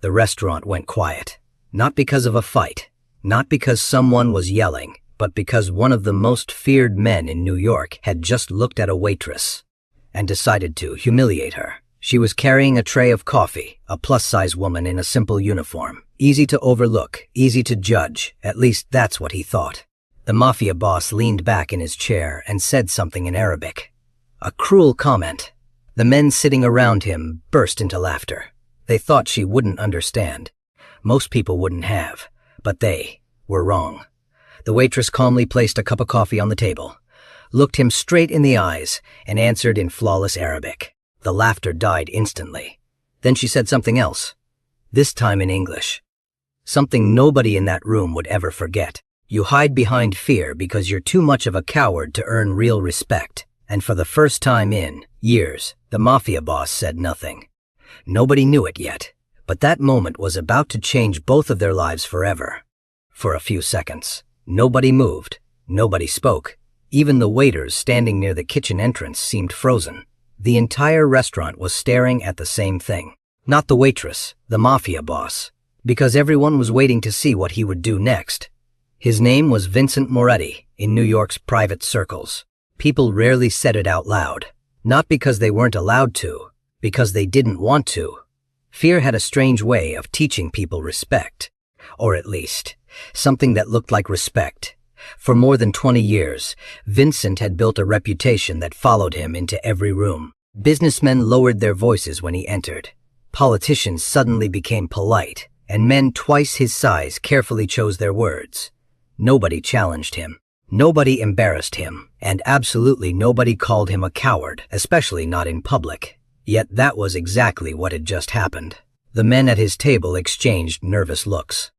The restaurant went quiet. Not because of a fight, not because someone was yelling, but because one of the most feared men in New York had just looked at a waitress and decided to humiliate her. She was carrying a tray of coffee, a plus-size woman in a simple uniform. Easy to overlook, easy to judge, at least that's what he thought. The Mafia boss leaned back in his chair and said something in Arabic. A cruel comment. The men sitting around him burst into laughter. They thought she wouldn't understand. Most people wouldn't have, but they were wrong. The waitress calmly placed a cup of coffee on the table, looked him straight in the eyes, and answered in flawless Arabic. The laughter died instantly. Then she said something else, this time in English. Something nobody in that room would ever forget. You hide behind fear because you're too much of a coward to earn real respect. And for the first time in years, the Mafia boss said nothing. Nobody knew it yet, but that moment was about to change both of their lives forever. For a few seconds, nobody moved, nobody spoke. Even the waiters standing near the kitchen entrance seemed frozen. The entire restaurant was staring at the same thing. Not the waitress, the Mafia boss, because everyone was waiting to see what he would do next. His name was Vincent Moretti in New York's private circles. People rarely said it out loud, not because they weren't allowed to, because they didn't want to. Fear had a strange way of teaching people respect, or at least, something that looked like respect. For more than 20 years, Vincent had built a reputation that followed him into every room. Businessmen lowered their voices when he entered. Politicians suddenly became polite, and men twice his size carefully chose their words. Nobody challenged him. Nobody embarrassed him, and absolutely nobody called him a coward, especially not in public. Yet that was exactly what had just happened. The men at his table exchanged nervous looks.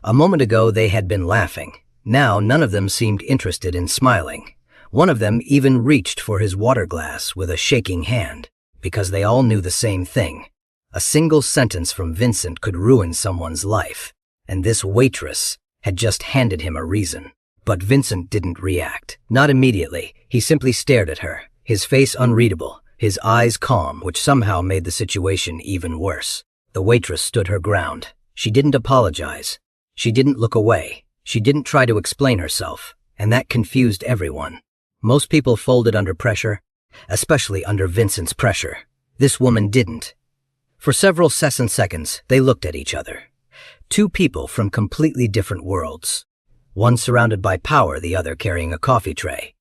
A moment ago they had been laughing. Now none of them seemed interested in smiling. One of them even reached for his water glass with a shaking hand, because they all knew the same thing. A single sentence from Vincent could ruin someone's life, and this waitress had just handed him a reason. But Vincent didn't react. Not immediately. He simply stared at her, his face unreadable, his eyes calm, which somehow made the situation even worse. The waitress stood her ground. She didn't apologize. She didn't look away. She didn't try to explain herself, and that confused everyone. Most people folded under pressure, especially under Vincent's pressure. This woman didn't. For several seconds, they looked at each other. Two people from completely different worlds. One surrounded by power, the other carrying a coffee tray.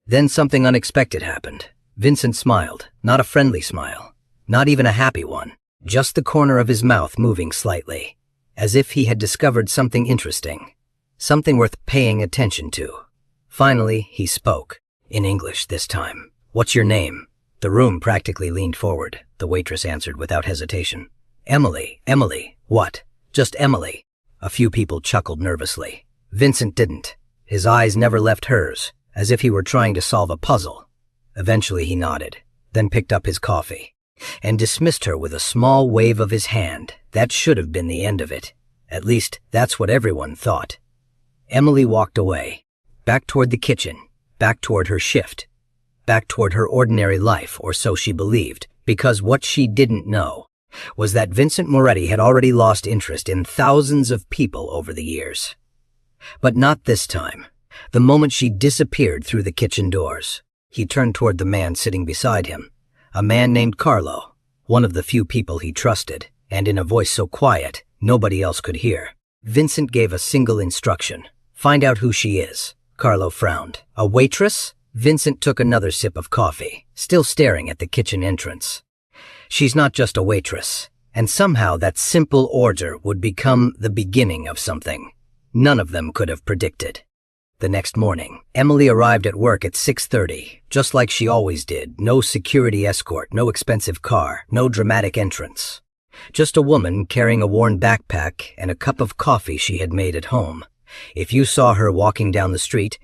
Then something unexpected happened. Vincent smiled, not a friendly smile, not even a happy one, just the corner of his mouth moving slightly, as if he had discovered something interesting. Something worth paying attention to. Finally, he spoke, in English this time. What's your name? The room practically leaned forward. The waitress answered without hesitation. Emily. Emily. What? Just Emily. A few people chuckled nervously. Vincent didn't. His eyes never left hers, as if he were trying to solve a puzzle. Eventually he nodded, then picked up his coffee, and dismissed her with a small wave of his hand. That should have been the end of it. At least, that's what everyone thought. Emily walked away, back toward the kitchen, back toward her shift, back toward her ordinary life, or so she believed, because what she didn't know was that Vincent Moretti had already lost interest in thousands of people over the years. But not this time. The moment she disappeared through the kitchen doors, he turned toward the man sitting beside him, a man named Carlo, one of the few people he trusted, and in a voice so quiet, nobody else could hear. Vincent gave a single instruction. Find out who she is. Carlo frowned. A waitress? Vincent took another sip of coffee, still staring at the kitchen entrance. She's not just a waitress, and somehow that simple order would become the beginning of something none of them could have predicted. The next morning, Emily arrived at work at 6:30, just like she always did. No security escort, no expensive car, no dramatic entrance. Just a woman carrying a worn backpack and a cup of coffee she had made at home. If you saw her walking down the street,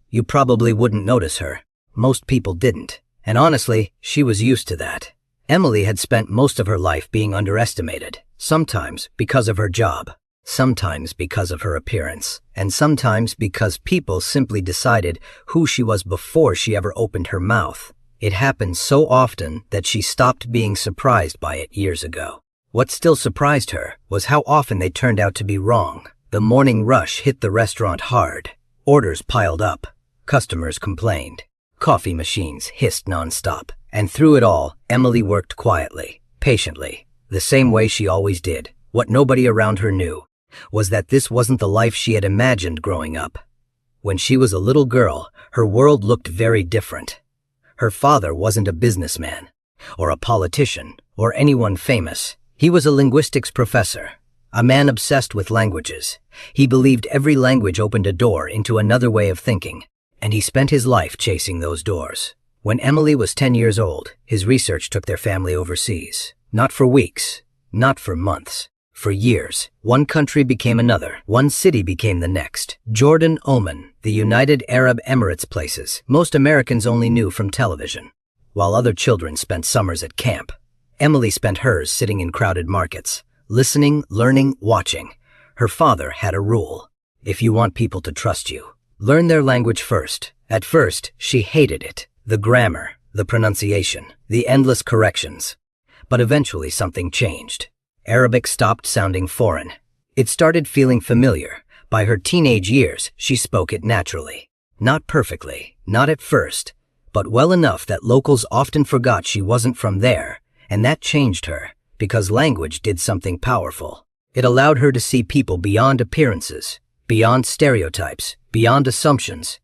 you probably wouldn't notice her. Most people didn't, and honestly, she was used to that. Emily had spent most of her life being underestimated, sometimes because of her job, sometimes because of her appearance, and sometimes because people simply decided who she was before she ever opened her mouth. It happened so often that she stopped being surprised by it years ago. What still surprised her was how often they turned out to be wrong. The morning rush hit the restaurant hard. Orders piled up. Customers complained. Coffee machines hissed nonstop. And through it all, Emily worked quietly, patiently, the same way she always did. What nobody around her knew was that this wasn't the life she had imagined growing up. When she was a little girl, her world looked very different. Her father wasn't a businessman, or a politician, or anyone famous. He was a linguistics professor, a man obsessed with languages. He believed every language opened a door into another way of thinking, and he spent his life chasing those doors. When Emily was 10 years old, his research took their family overseas. Not for weeks, not for months, for years. One country became another. One city became the next. Jordan, Oman, the United Arab Emirates, places most Americans only knew from television. While other children spent summers at camp, Emily spent hers sitting in crowded markets, listening, learning, watching. Her father had a rule. If you want people to trust you, learn their language first. At first, she hated it. The grammar, the pronunciation, the endless corrections. But eventually something changed. Arabic stopped sounding foreign. It started feeling familiar. By her teenage years, she spoke it naturally. Not perfectly, not at first, but well enough that locals often forgot she wasn't from there, and that changed her, because language did something powerful. It allowed her to see people beyond appearances, beyond stereotypes, beyond assumptions.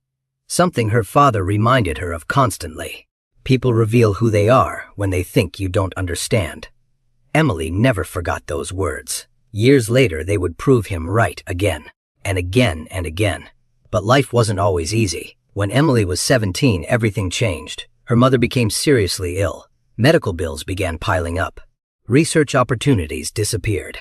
Something her father reminded her of constantly. People reveal who they are when they think you don't understand. Emily never forgot those words. Years later, they would prove him right again, and again and again. But life wasn't always easy. When Emily was 17, everything changed. Her mother became seriously ill. Medical bills began piling up. Research opportunities disappeared.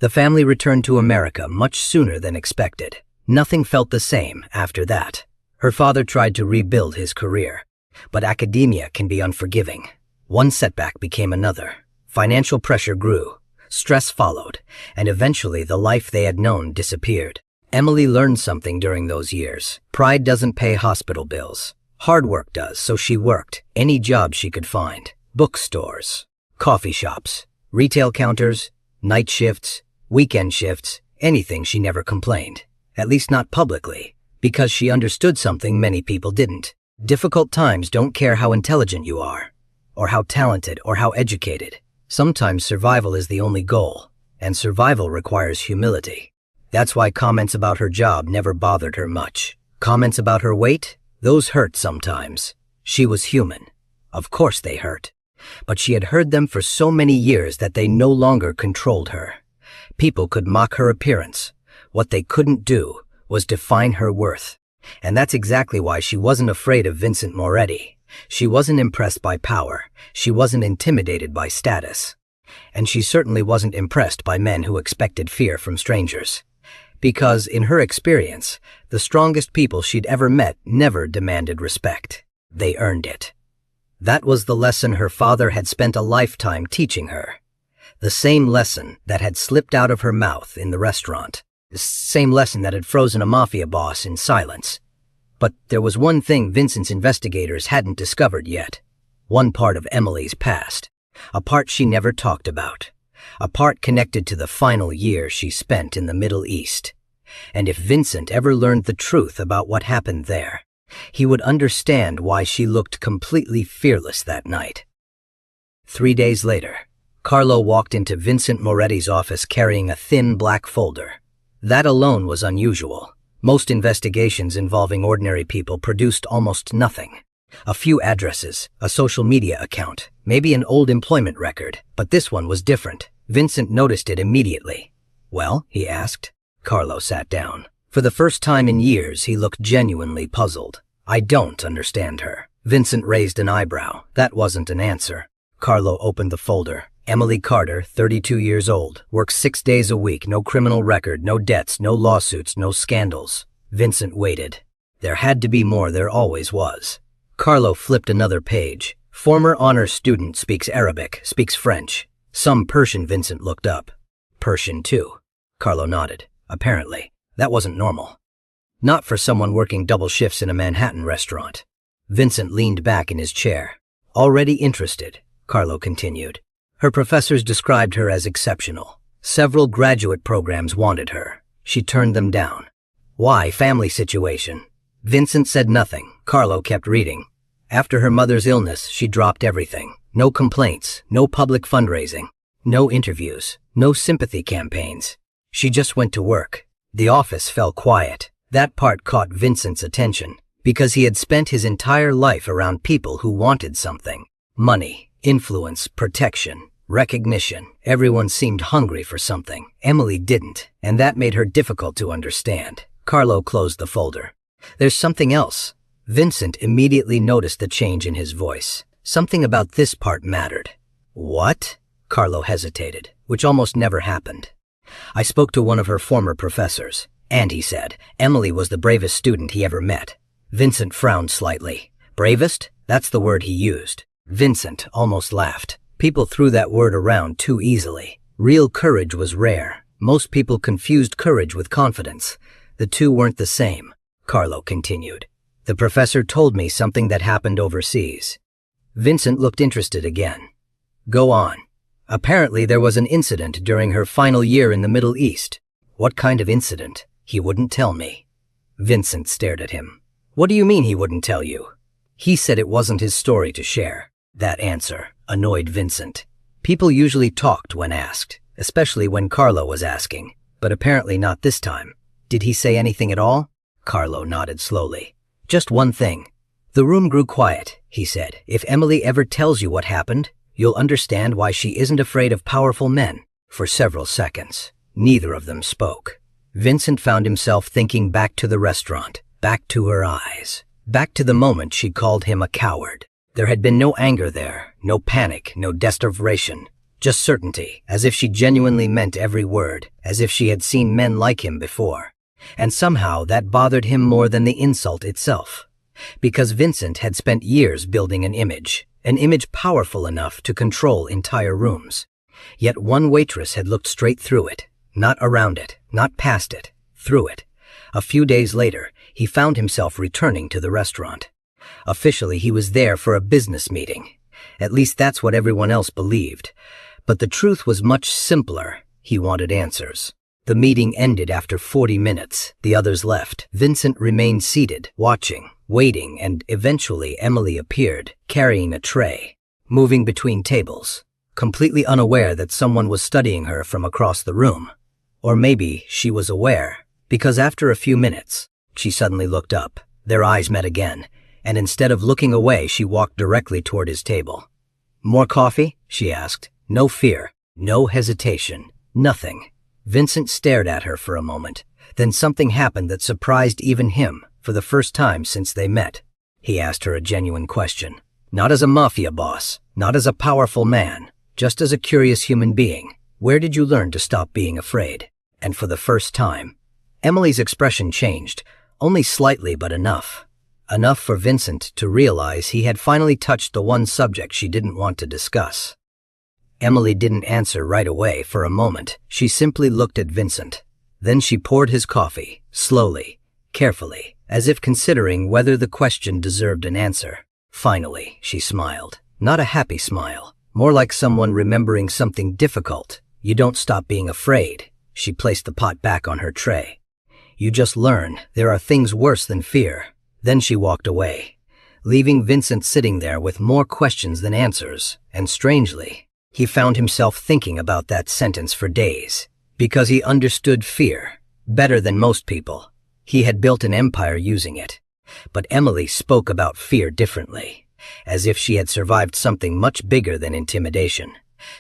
The family returned to America much sooner than expected. Nothing felt the same after that. Her father tried to rebuild his career, but academia can be unforgiving. One setback became another. Financial pressure grew, stress followed, and eventually the life they had known disappeared. Emily learned something during those years. Pride doesn't pay hospital bills. Hard work does, so she worked any job she could find. Bookstores, coffee shops, retail counters, night shifts, weekend shifts, anything. She never complained, at least not publicly. Because she understood something many people didn't. Difficult times don't care how intelligent you are, or how talented, or how educated. Sometimes survival is the only goal, and survival requires humility. That's why comments about her job never bothered her much. Comments about her weight? Those hurt sometimes. She was human. Of course they hurt. But she had heard them for so many years that they no longer controlled her. People could mock her appearance. What they couldn't do was define her worth. And that's exactly why she wasn't afraid of Vincent Moretti. She wasn't impressed by power. She wasn't intimidated by status. And she certainly wasn't impressed by men who expected fear from strangers. Because, in her experience, the strongest people she'd ever met never demanded respect. They earned it. That was the lesson her father had spent a lifetime teaching her. The same lesson that had slipped out of her mouth in the restaurant. The same lesson that had frozen a Mafia boss in silence. But there was one thing Vincent's investigators hadn't discovered yet. One part of Emily's past. A part she never talked about. A part connected to the final year she spent in the Middle East. And if Vincent ever learned the truth about what happened there, he would understand why she looked completely fearless that night. 3 days later, Carlo walked into Vincent Moretti's office carrying a thin black folder. That alone was unusual. Most investigations involving ordinary people produced almost nothing. A few addresses, a social media account, maybe an old employment record, but this one was different. Vincent noticed it immediately. "Well?" he asked. Carlo sat down. For the first time in years, he looked genuinely puzzled. "I don't understand her." Vincent raised an eyebrow. That wasn't an answer. Carlo opened the folder. Emily Carter, 32 years old, works 6 days a week, no criminal record, no debts, no lawsuits, no scandals. Vincent waited. There had to be more, there always was. Carlo flipped another page. Former honor student, speaks Arabic, speaks French. Some Persian. Vincent looked up. Persian too. Carlo nodded. Apparently, that wasn't normal. Not for someone working double shifts in a Manhattan restaurant. Vincent leaned back in his chair. Already interested, Carlo continued. Her professors described her as exceptional. Several graduate programs wanted her. She turned them down. Why? Family situation. Vincent said nothing. Carlo kept reading. After her mother's illness, she dropped everything. No complaints, no public fundraising, no interviews, no sympathy campaigns. She just went to work. The office fell quiet. That part caught Vincent's attention, because he had spent his entire life around people who wanted something. Money, influence, protection, recognition. Everyone seemed hungry for something. Emily didn't, and that made her difficult to understand. Carlo closed the folder. There's something else. Vincent immediately noticed the change in his voice. Something about this part mattered. What? Carlo hesitated, which almost never happened. I spoke to one of her former professors, and he said Emily was the bravest student he ever met. Vincent frowned slightly. Bravest? That's the word he used. Vincent almost laughed. People threw that word around too easily. Real courage was rare. Most people confused courage with confidence. The two weren't the same. Carlo continued. The professor told me something that happened overseas. Vincent looked interested again. Go on. Apparently there was an incident during her final year in the Middle East. What kind of incident? He wouldn't tell me. Vincent stared at him. What do you mean he wouldn't tell you? He said it wasn't his story to share. That answer annoyed Vincent. People usually talked when asked, especially when Carlo was asking, but apparently not this time. Did he say anything at all? Carlo nodded slowly. Just one thing. The room grew quiet, he said. If Emily ever tells you what happened, you'll understand why she isn't afraid of powerful men. For several seconds, neither of them spoke. Vincent found himself thinking back to the restaurant, back to her eyes, back to the moment she called him a coward. There had been no anger there, no panic, no desperation, just certainty, as if she genuinely meant every word, as if she had seen men like him before. And somehow that bothered him more than the insult itself, because Vincent had spent years building an image powerful enough to control entire rooms. Yet one waitress had looked straight through it, not around it, not past it, through it. A few days later, he found himself returning to the restaurant. Officially, he was there for a business meeting. At least that's what everyone else believed. But the truth was much simpler. He wanted answers. The meeting ended after 40 minutes. The others left. Vincent remained seated, watching, waiting, and eventually Emily appeared, carrying a tray, moving between tables, completely unaware that someone was studying her from across the room. Or maybe she was aware, because after a few minutes, she suddenly looked up. Their eyes met again, and instead of looking away, she walked directly toward his table. More coffee? She asked. No fear, no hesitation, nothing. Vincent stared at her for a moment. Then something happened that surprised even him. For the first time since they met, he asked her a genuine question. Not as a mafia boss, not as a powerful man, just as a curious human being. Where did you learn to stop being afraid? And for the first time, Emily's expression changed, only slightly but enough. Enough for Vincent to realize he had finally touched the one subject she didn't want to discuss. Emily didn't answer right away for a moment. She simply looked at Vincent. Then she poured his coffee, slowly, carefully, as if considering whether the question deserved an answer. Finally, she smiled. Not a happy smile, more like someone remembering something difficult. You don't stop being afraid. She placed the pot back on her tray. You just learn there are things worse than fear. Then she walked away, leaving Vincent sitting there with more questions than answers, and strangely, he found himself thinking about that sentence for days, because he understood fear better than most people. He had built an empire using it. But Emily spoke about fear differently, as if she had survived something much bigger than intimidation,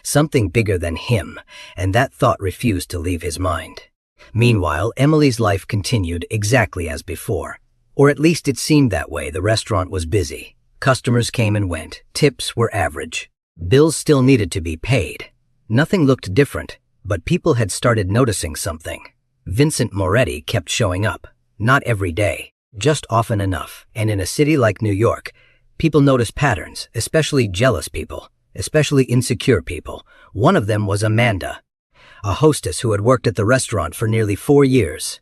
something bigger than him, and that thought refused to leave his mind. Meanwhile, Emily's life continued exactly as before, or at least it seemed that way. The restaurant was busy. Customers came and went. Tips were average. Bills still needed to be paid. Nothing looked different, but people had started noticing something. Vincent Moretti kept showing up. Not every day, just often enough. And in a city like New York, people notice patterns, especially jealous people, especially insecure people. One of them was Amanda, a hostess who had worked at the restaurant for nearly 4 years.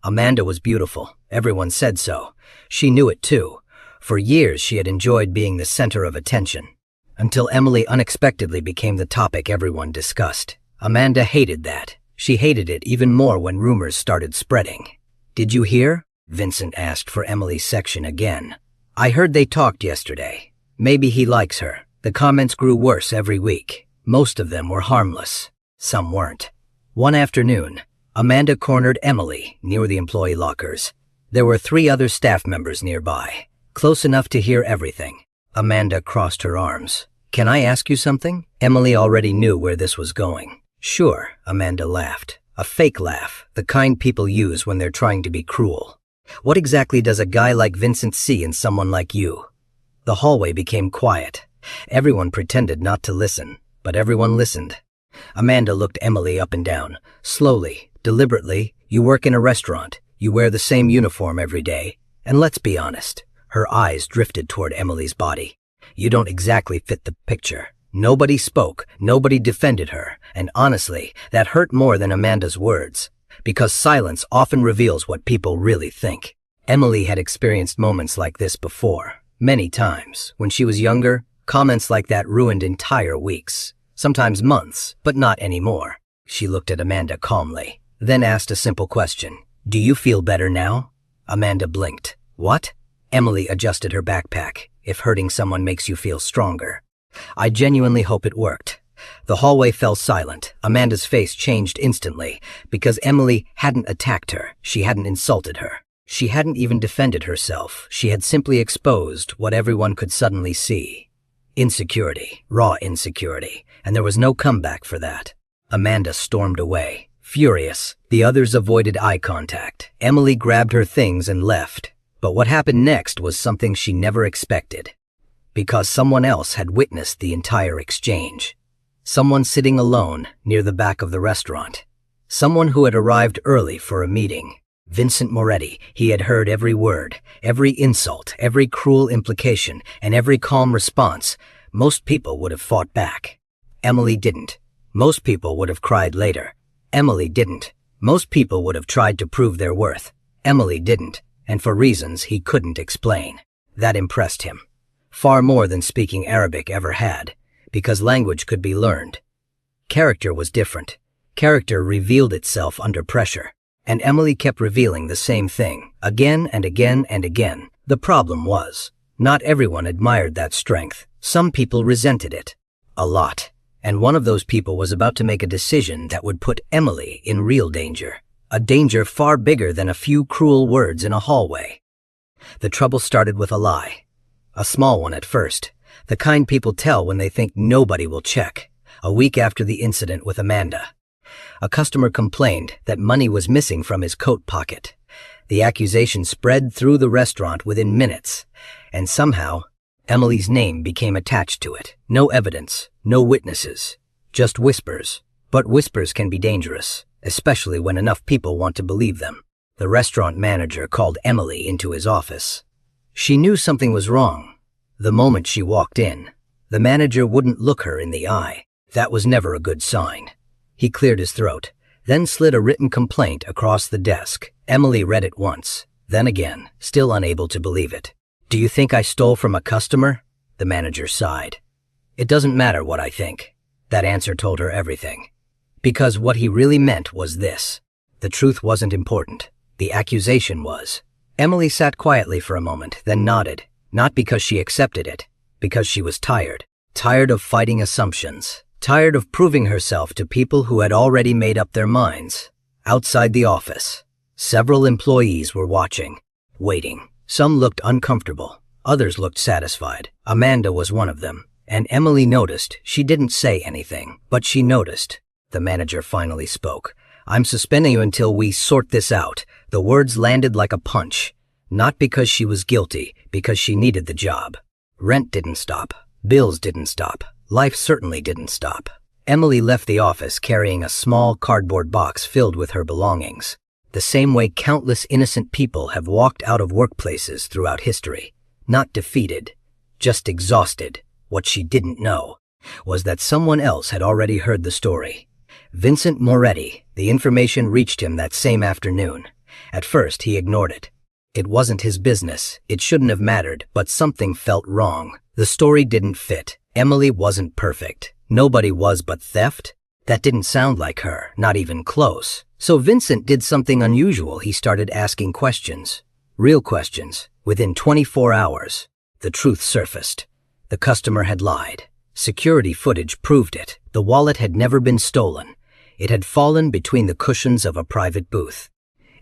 Amanda was beautiful. Everyone said so. She knew it too. For years she had enjoyed being the center of attention. until Emily unexpectedly became the topic everyone discussed. Amanda hated that. She hated it even more when rumors started spreading. "Did you hear?" Vincent asked for Emily's section again. "I heard they talked yesterday. Maybe he likes her." The comments grew worse every week. Most of them were harmless. Some weren't. One afternoon, Amanda cornered Emily near the employee lockers. There were 3 other staff members nearby, close enough to hear everything. Amanda crossed her arms. "Can I ask you something?" Emily already knew where this was going. "Sure," Amanda laughed. A fake laugh, the kind people use when they're trying to be cruel. "What exactly does a guy like Vincent see in someone like you?" The hallway became quiet. Everyone pretended not to listen, but everyone listened. Amanda looked Emily up and down. Slowly, deliberately. "You work in a restaurant. You wear the same uniform every day. And let's be honest." Her eyes drifted toward Emily's body. "You don't exactly fit the picture." Nobody spoke, nobody defended her, and honestly, that hurt more than Amanda's words, because silence often reveals what people really think. Emily had experienced moments like this before, many times. When she was younger, comments like that ruined entire weeks, sometimes months, but not anymore. She looked at Amanda calmly, then asked a simple question. "Do you feel better now?" Amanda blinked. "What?" Emily adjusted her backpack. "If hurting someone makes you feel stronger." "I genuinely hope it worked." The hallway fell silent. Amanda's face changed instantly, because Emily hadn't attacked her. She hadn't insulted her. She hadn't even defended herself. She had simply exposed what everyone could suddenly see. Insecurity, raw insecurity, and there was no comeback for that. Amanda stormed away, furious. The others avoided eye contact. Emily grabbed her things and left. But what happened next was something she never expected. Because someone else had witnessed the entire exchange. Someone sitting alone near the back of the restaurant. Someone who had arrived early for a meeting. Vincent Moretti. He had heard every word, every insult, every cruel implication, and every calm response. Most people would have fought back. Emily didn't. Most people would have cried later. Emily didn't. Most people would have tried to prove their worth. Emily didn't, and for reasons he couldn't explain. That impressed him. Far more than speaking Arabic ever had, because language could be learned. Character was different. Character revealed itself under pressure, and Emily kept revealing the same thing, again and again and again. The problem was, not everyone admired that strength. Some people resented it. A lot. And one of those people was about to make a decision that would put Emily in real danger. A danger far bigger than a few cruel words in a hallway. The trouble started with a lie. A small one at first, the kind people tell when they think nobody will check. A week after the incident with Amanda, a customer complained that money was missing from his coat pocket. The accusation spread through the restaurant within minutes, and somehow, Emily's name became attached to it. No evidence, no witnesses, just whispers. But whispers can be dangerous, especially when enough people want to believe them. The restaurant manager called Emily into his office. She knew something was wrong. The moment she walked in, the manager wouldn't look her in the eye. That was never a good sign. He cleared his throat, then slid a written complaint across the desk. Emily read it once, then again, still unable to believe it. "Do you think I stole from a customer?" The manager sighed. "It doesn't matter what I think." That answer told her everything. Because what he really meant was this. The truth wasn't important. The accusation was. Emily sat quietly for a moment, then nodded. Not because she accepted it, because she was tired. Tired of fighting assumptions. Tired of proving herself to people who had already made up their minds. Outside the office, several employees were watching, waiting. Some looked uncomfortable. Others looked satisfied. Amanda was one of them, and Emily noticed. She didn't say anything, but she noticed. The manager finally spoke. "I'm suspending you until we sort this out." The words landed like a punch. Not because she was guilty, because she needed the job. Rent didn't stop. Bills didn't stop. Life certainly didn't stop. Emily left the office carrying a small cardboard box filled with her belongings. The same way countless innocent people have walked out of workplaces throughout history. Not defeated, just exhausted. What she didn't know was that someone else had already heard the story. Vincent Moretti. The information reached him that same afternoon. At first, he ignored it. It wasn't his business. It shouldn't have mattered, but something felt wrong. The story didn't fit. Emily wasn't perfect. Nobody was, but theft? That didn't sound like her, not even close. So Vincent did something unusual. He started asking questions. Real questions. Within 24 hours, the truth surfaced. The customer had lied. Security footage proved it. The wallet had never been stolen. It had fallen between the cushions of a private booth.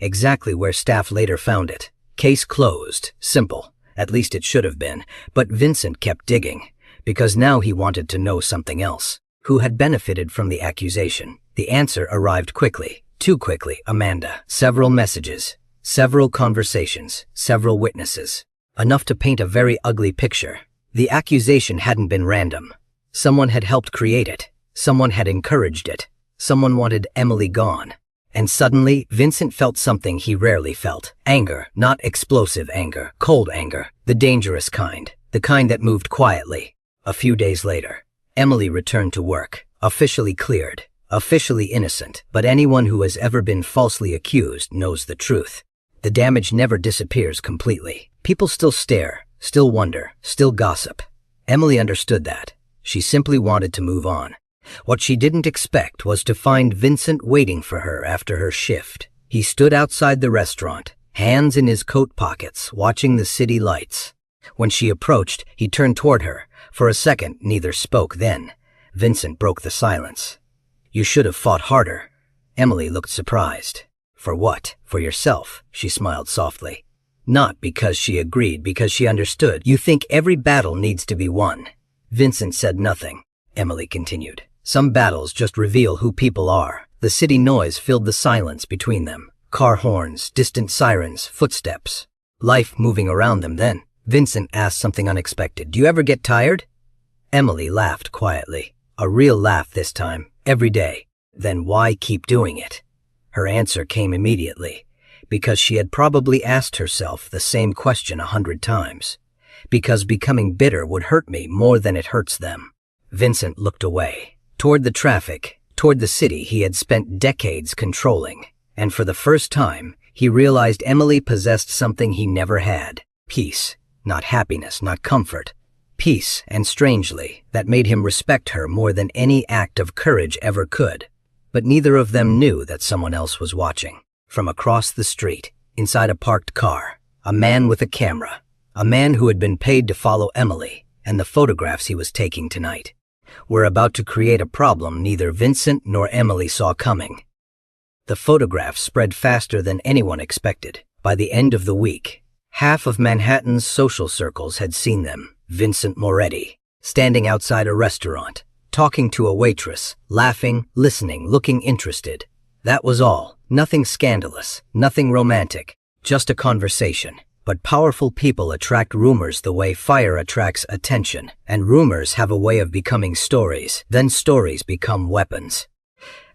Exactly where staff later found it. Case closed. Simple. At least it should have been. But Vincent kept digging, because now he wanted to know something else. Who had benefited from the accusation? The answer arrived quickly. Too quickly, Amanda. Several messages. Several conversations. Several witnesses. Enough to paint a very ugly picture. The accusation hadn't been random. Someone had helped create it. Someone had encouraged it. Someone wanted Emily gone. And suddenly, Vincent felt something he rarely felt. Anger, not explosive anger, cold anger, the dangerous kind, the kind that moved quietly. A few days later, Emily returned to work, officially cleared, officially innocent, but anyone who has ever been falsely accused knows the truth. The damage never disappears completely. People still stare, still wonder, still gossip. Emily understood that. She simply wanted to move on. What she didn't expect was to find Vincent waiting for her after her shift. He stood outside the restaurant, hands in his coat pockets, watching the city lights. When she approached, he turned toward her. For a second, neither spoke. Then, Vincent broke the silence. "You should have fought harder." Emily looked surprised. "For what? For yourself," she smiled softly. Not because she agreed, because she understood. "You think every battle needs to be won." Vincent said nothing. Emily continued. "Some battles just reveal who people are." The city noise filled the silence between them. Car horns, distant sirens, footsteps. Life moving around them. Then Vincent asked something unexpected. "Do you ever get tired?" Emily laughed quietly. A real laugh this time. "Every day." "Then why keep doing it?" Her answer came immediately. Because she had probably asked herself the same question 100 times. Because becoming bitter would hurt me more than it hurts them. Vincent looked away. Toward the traffic, toward the city he had spent decades controlling. And for the first time, he realized Emily possessed something he never had. Peace. Not happiness, not comfort. Peace, and strangely, that made him respect her more than any act of courage ever could. But neither of them knew that someone else was watching. From across the street, inside a parked car, a man with a camera. A man who had been paid to follow Emily and the photographs he was taking tonight. Were about to create a problem neither Vincent nor Emily saw coming. The photographs spread faster than anyone expected. By the end of the week, half of Manhattan's social circles had seen them. Vincent Moretti, standing outside a restaurant, talking to a waitress, laughing, listening, looking interested. That was all. Nothing scandalous, nothing romantic, just a conversation. But powerful people attract rumors the way fire attracts attention, and rumors have a way of becoming stories. Then stories become weapons.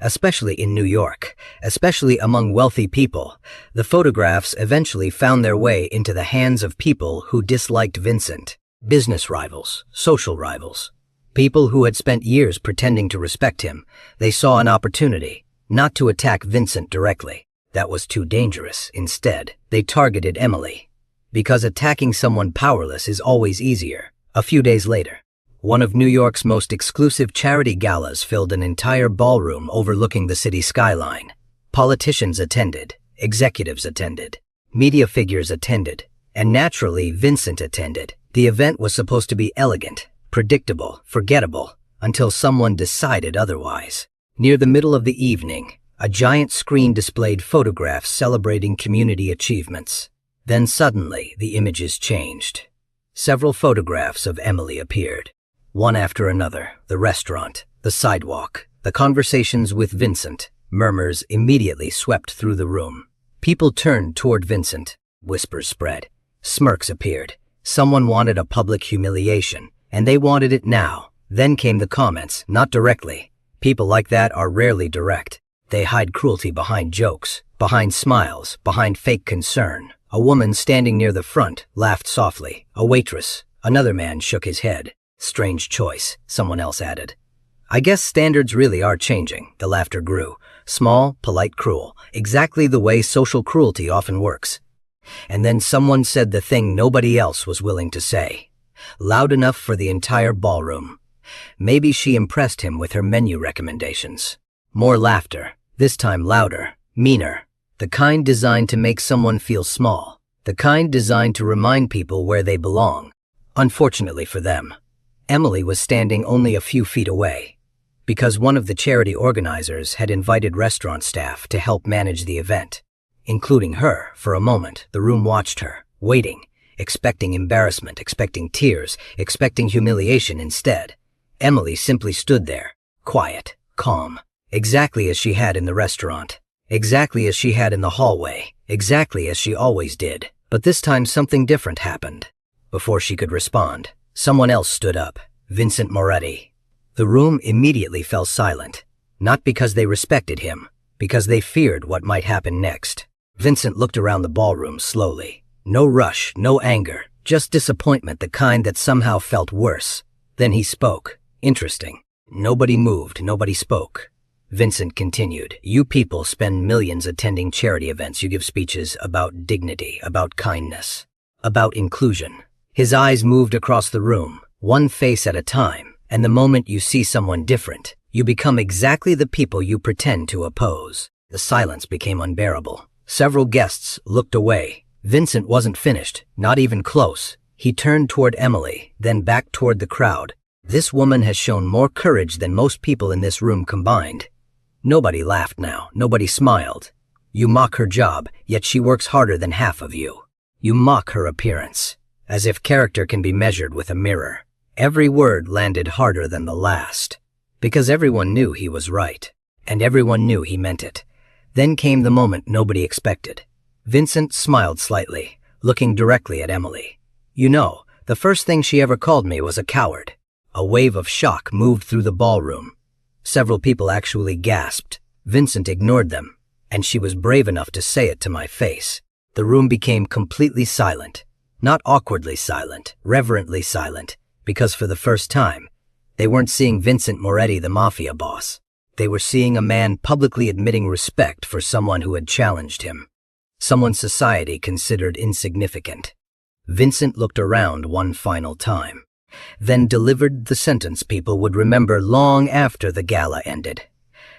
Especially in New York, especially among wealthy people, the photographs eventually found their way into the hands of people who disliked Vincent. Business rivals, social rivals. People who had spent years pretending to respect him. They saw an opportunity, not to attack Vincent directly. That was too dangerous. Instead, they targeted Emily. Because attacking someone powerless is always easier. A few days later, one of New York's most exclusive charity galas filled an entire ballroom overlooking the city skyline. Politicians attended, executives attended, media figures attended, and naturally Vincent attended. The event was supposed to be elegant, predictable, forgettable, until someone decided otherwise. Near the middle of the evening, a giant screen displayed photographs celebrating community achievements. Then suddenly, the images changed. Several photographs of Emily appeared. One after another, the restaurant, the sidewalk, the conversations with Vincent. Murmurs immediately swept through the room. People turned toward Vincent. Whispers spread. Smirks appeared. Someone wanted a public humiliation, and they wanted it now. Then came the comments, not directly. People like that are rarely direct. They hide cruelty behind jokes, behind smiles, behind fake concern. A woman standing near the front laughed softly. A waitress. Another man shook his head. Strange choice, someone else added. I guess standards really are changing. The laughter grew. Small, polite, cruel. Exactly the way social cruelty often works. And then someone said the thing nobody else was willing to say. Loud enough for the entire ballroom. Maybe she impressed him with her menu recommendations. More laughter, this time louder, meaner. The kind designed to make someone feel small. The kind designed to remind people where they belong. Unfortunately for them, Emily was standing only a few feet away, because one of the charity organizers had invited restaurant staff to help manage the event. Including her. For a moment, the room watched her, waiting, expecting embarrassment, expecting tears, expecting humiliation. Instead, Emily simply stood there, quiet, calm, exactly as she had in the restaurant, exactly as she had in the hallway, exactly as she always did. But this time something different happened. Before she could respond, someone else stood up, Vincent Moretti. The room immediately fell silent, not because they respected him, because they feared what might happen next. Vincent looked around the ballroom slowly. No rush, no anger, just disappointment, the kind that somehow felt worse. Then he spoke. Interesting. Nobody moved, nobody spoke. Vincent continued, "You people spend millions attending charity events. You give speeches about dignity, about kindness, about inclusion." His eyes moved across the room, one face at a time, and the moment you see someone different, you become exactly the people you pretend to oppose. The silence became unbearable. Several guests looked away. Vincent wasn't finished, not even close. He turned toward Emily, then back toward the crowd. This woman has shown more courage than most people in this room combined. Nobody laughed now, nobody smiled. You mock her job, yet she works harder than half of you. You mock her appearance, as if character can be measured with a mirror. Every word landed harder than the last, because everyone knew he was right, and everyone knew he meant it. Then came the moment nobody expected. Vincent smiled slightly, looking directly at Emily. "You know, the first thing she ever called me was a coward." A wave of shock moved through the ballroom. Several people actually gasped. Vincent ignored them, and she was brave enough to say it to my face. The room became completely silent. Not awkwardly silent, reverently silent, because for the first time, they weren't seeing Vincent Moretti, the Mafia boss. They were seeing a man publicly admitting respect for someone who had challenged him, someone society considered insignificant. Vincent looked around one final time, then delivered the sentence people would remember long after the gala ended.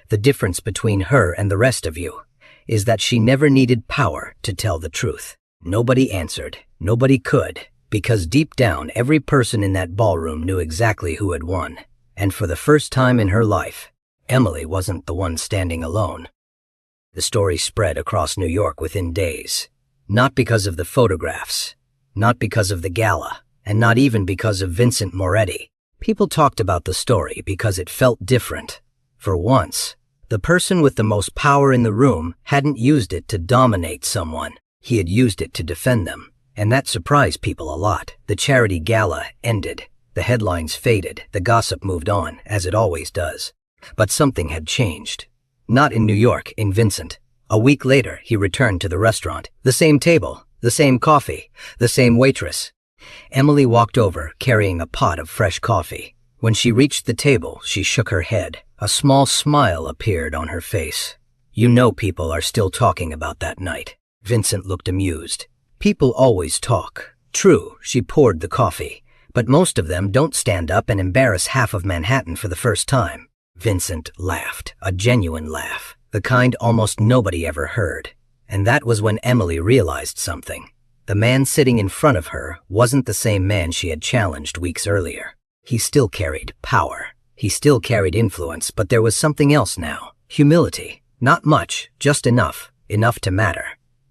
"The difference between her and the rest of you is that she never needed power to tell the truth." Nobody answered. Nobody could, because deep down every person in that ballroom knew exactly who had won. And for the first time in her life, Emily wasn't the one standing alone. The story spread across New York within days. Not because of the photographs, not because of the gala, and not even because of Vincent Moretti. People talked about the story because it felt different. For once, the person with the most power in the room hadn't used it to dominate someone. He had used it to defend them, and that surprised people a lot. The charity gala ended. The headlines faded. The gossip moved on, as it always does. But something had changed. Not in New York, in Vincent. A week later, he returned to the restaurant. The same table, the same coffee, the same waitress. Emily walked over, carrying a pot of fresh coffee. When she reached the table, she shook her head. A small smile appeared on her face. "You know people are still talking about that night." Vincent looked amused. "People always talk." True, she poured the coffee. But most of them don't stand up and embarrass half of Manhattan for the first time. Vincent laughed, a genuine laugh, the kind almost nobody ever heard. And that was when Emily realized something. The man sitting in front of her wasn't the same man she had challenged weeks earlier. He still carried power. He still carried influence, but there was something else now. Humility. Not much, just enough to matter.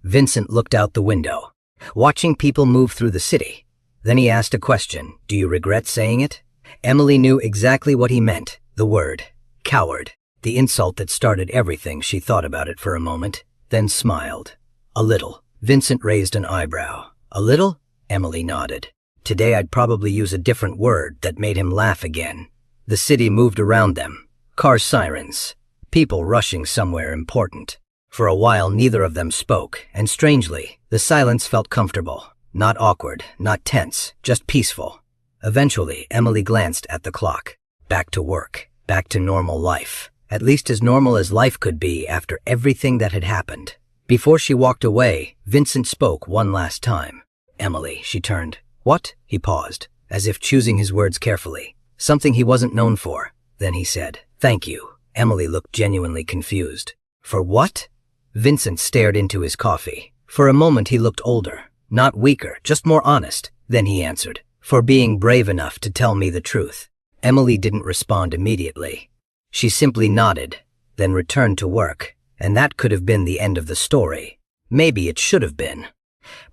Vincent looked out the window, watching people move through the city. Then he asked a question. "Do you regret saying it?" Emily knew exactly what he meant. The word. Coward. The insult that started everything. She thought about it for a moment, then smiled. "A little." Vincent raised an eyebrow. "A little?" Emily nodded. Today I'd probably use a different word that made him laugh again. The city moved around them. Car sirens. People rushing somewhere important. For a while neither of them spoke, and strangely, the silence felt comfortable. Not awkward, not tense, just peaceful. Eventually, Emily glanced at the clock. Back to work. Back to normal life. At least as normal as life could be after everything that had happened. Before she walked away, Vincent spoke one last time. "Emily," she turned. "What?" He paused, as if choosing his words carefully. something he wasn't known for. Then he said, "Thank you." Emily looked genuinely confused. "For what?" Vincent stared into his coffee. For a moment he looked older, not weaker, just more honest. Then he answered, "For being brave enough to tell me the truth." Emily didn't respond immediately. She simply nodded, then returned to work, and that could have been the end of the story. Maybe it should have been.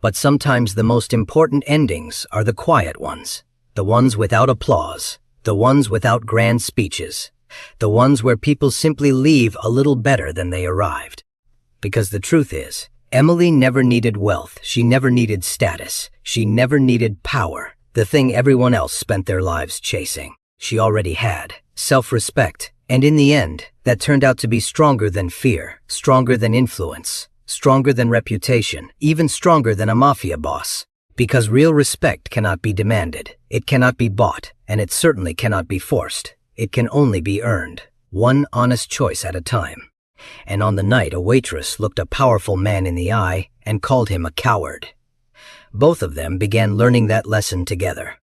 But sometimes the most important endings are the quiet ones, the ones without applause, the ones without grand speeches, the ones where people simply leave a little better than they arrived. Because the truth is, Emily never needed wealth, she never needed status, she never needed power, the thing everyone else spent their lives chasing. She already had self-respect, and in the end, that turned out to be stronger than fear, stronger than influence, stronger than reputation, even stronger than a mafia boss. Because real respect cannot be demanded, it cannot be bought, and it certainly cannot be forced. It can only be earned, one honest choice at a time. And on the night, a waitress looked a powerful man in the eye and called him a coward. Both of them began learning that lesson together.